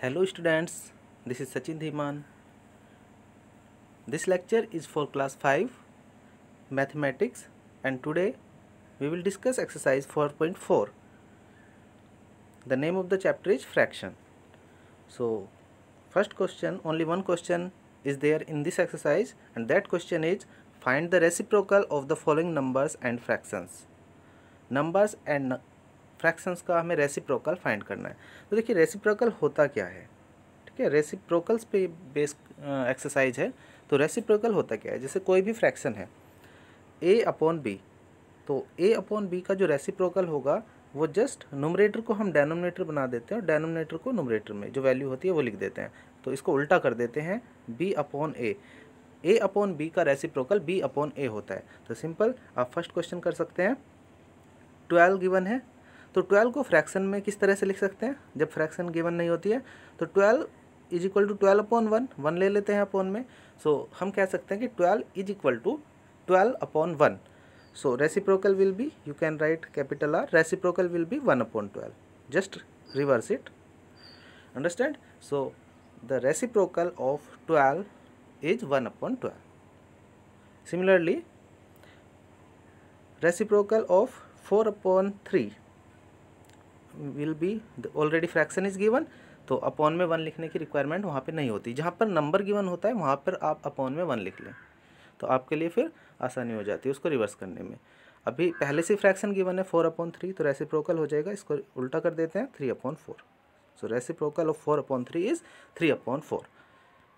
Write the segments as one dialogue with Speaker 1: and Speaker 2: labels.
Speaker 1: Hello students, this is Sachin Dhiman. This lecture is for class 5 mathematics and today we will discuss exercise 4.4. The name of the chapter is fraction. So first question, only one question is there in this exercise and that question is find the reciprocal of the following numbers and fractions. Numbers and fractions का हमें reciprocal find करना है। तो देखिए reciprocal होता क्या है, ठीक है, रेसिप्रोकल्स पे बेस्ड एक्सरसाइज है। तो रेसिप्रोकल होता क्या है, जैसे कोई भी फ्रैक्शन है a अपॉन बी, तो a अपॉन बी का जो रेसिप्रोकल होगा वो जस्ट नोमरेटर को हम डेनोमिनेटर बना देते हैं और डेनोमिनेटर को नोमरेटर में जो वैल्यू होती है वो लिख देते हैं। तो इसको उल्टा कर देते हैं, b upon a upon B का रेसिप्रोकल b अपॉन a होता है। तो सिंपल आप फर्स्ट क्वेश्चन कर सकते हैं। 12 गिवन है, तो 12 को फ्रैक्शन में किस तरह से लिख सकते हैं जब फ्रैक्शन गिवन नहीं होती है। तो 12 इज इक्वल टू 12 अपॉन 1 ले लेते हैं अपॉन में। सो हम कह सकते हैं कि 12 is equal to 12 upon 1। So reciprocal will be, you can write capital R, reciprocal will be 1 upon 12, just reverse it, understand. So the reciprocal of 12 is 1 upon 12। Similarly reciprocal of 4 upon 3 will be, already fraction is given, तो upon में 1 लिखने की requirement वहाँ पे नहीं होती। जहाँ पर नंबर गिवन होता है वहाँ पर आप अपॉन में 1 लिख लें तो आपके लिए फिर आसानी हो जाती है उसको रिवर्स करने में। अभी पहले से फ्रैक्शन गिवन है 4 अपॉन 3, तो रेसिप्रोकल हो जाएगा, इसको उल्टा कर देते हैं 3 upon 4। So reciprocal of 4 upon 3 is 3 upon 4।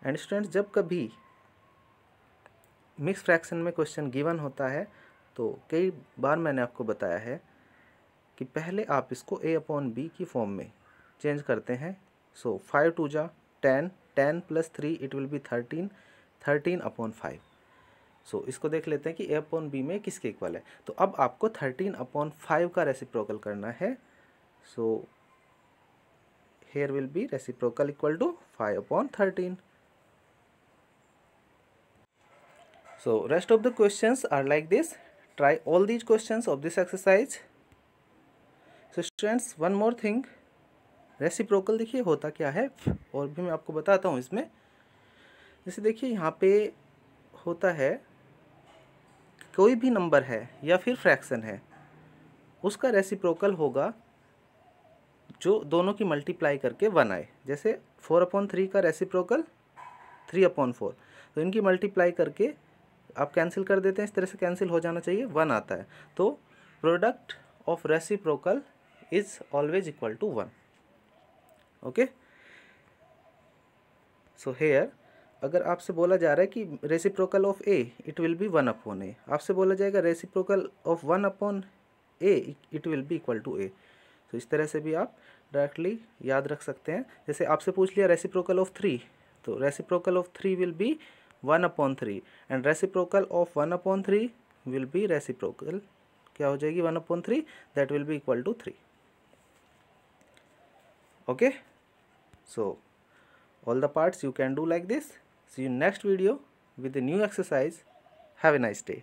Speaker 1: And students, जब कभी मिक्स फ्रैक्शन में क्वेश्चन गिवन होता है तो कई बार मैंने आपको बताया है कि पहले आप इसको a अपॉन बी की फॉर्म में चेंज करते हैं। सो 5 टू जा 10, 10 plus 3 it will B 13, 13 upon 5। सो इसको देख लेते हैं कि a अपॉन बी में किसके इक्वल है। तो अब आपको 13 अपॉन 5 का रेसिप्रोकल करना है। So here will be reciprocal equal to 5 upon 13। So rest of the questions are like this. Try all these questions of this exercise. So students, one more thing, reciprocal देखिए होता क्या है और भी मैं आपको बताता हूँ इसमें। जैसे देखिए यहाँ पे होता है कोई भी नंबर है या फिर फ्रैक्शन है उसका रेसिप्रोकल होगा जो दोनों की मल्टीप्लाई करके 1 आए। जैसे 4 अपॉन 3 का रेसिप्रोकल 3 अपॉन 4, तो इनकी मल्टीप्लाई करके आप कैंसिल कर देते हैं, इस तरह से कैंसिल हो जाना चाहिए, 1 आता है। तो product of reciprocal is always equal to 1। Okay, so here अगर आपसे बोला जा रहा है कि reciprocal of a it will be 1 upon a, आपसे बोला जाएगा reciprocal of 1 upon a it will be equal to a। तो इस तरह से भी आप डायरेक्टली याद रख सकते हैं। जैसे आपसे पूछ लिया रेसिप्रोकल ऑफ 3, तो reciprocal of 3 will be 1 upon 3 and reciprocal of 1 upon 3 will be reciprocal क्या हो जाएगी 1 upon 3, that will be equal to 3। Okay, so all the parts you can do like this. See you next video with a new exercise. Have a nice day.